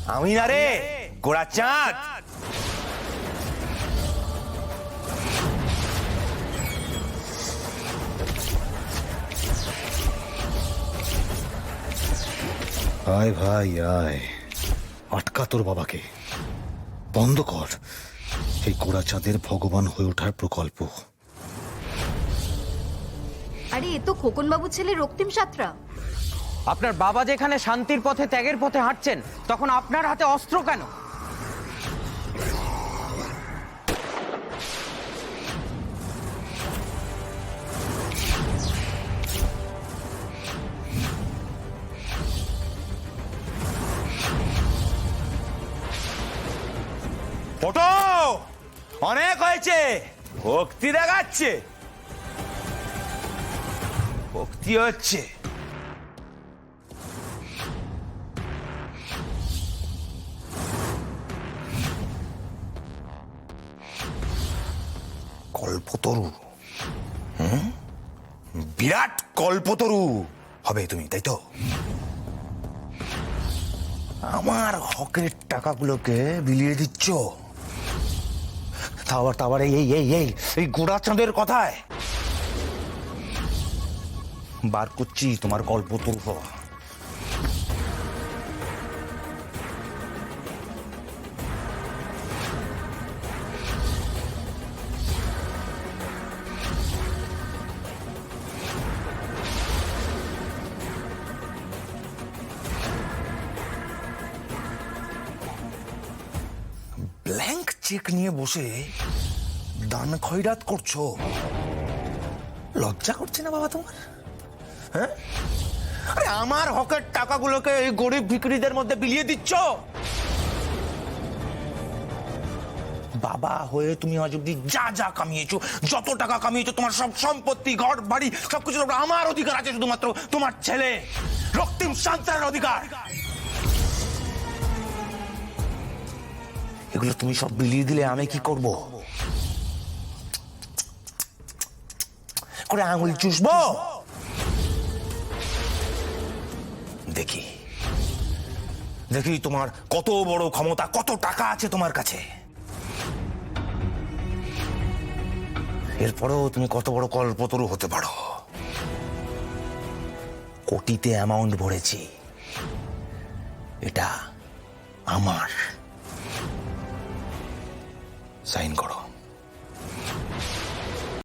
আমি না রে, গোড়া চাঁদ। আয় ভাই আয়, আটকা তোর বাবাকে, বন্ধ কর এই গোড়া চাঁদের ভগবান হয়ে ওঠার প্রকল্প। আরে এ তো খোকন বাবু ছেলে রক্তিম সাঁতরা। আপনার বাবা যেখানে শান্তির পথে ত্যাগের পথে হাঁটছেন, তখন আপনার হাতে অস্ত্র কেন? ফটো অনেক হয়েছে, ভক্তি দেখাচ্ছে, ভক্তি হচ্ছে। কল্পতরু, বিরাট কল্পতরু হবে তুমি, তাই তো? আমার হকের টাকাগুলোকে বিলিয়ে দিচ্ছ, তারপর এই এই এই এই গোড়া চাঁদের কথায় বার করছি তোমার কল্পতরু হওয়া। ব্ল্যাঙ্ক চেক নিয়ে বসে দান খয়রাত করছো, লজ্জা করছে না বাবা তোমার? হ্যাঁ, আরে আমার হকের টাকাগুলোকে এই গরিব ভিখারিদের মধ্যে বিলিয়ে দিচ্ছ। বাবা হয়ে তুমি আজ অব্দি যা যা কামিয়েছো, যত টাকা কামিয়েছো, তোমার সব সম্পত্তি, ঘর বাড়ি, সবকিছু আমার অধিকার আছে, শুধুমাত্র তোমার ছেলে রক্তিম সাঁতরার অধিকার। এগুলো তুমি সব বিলিয়ে দিলে আমি কি করব? করে আঙুল চুষবো? দেখি দেখি তোমার কত বড় ক্ষমতা, কত টাকা আছে তোমার কাছে। এরপরেও তুমি কত বড় কল্পতরু হতে পারো। কোটিতে অ্যামাউন্ট ভরেছি, এটা আমার। সাইন করো।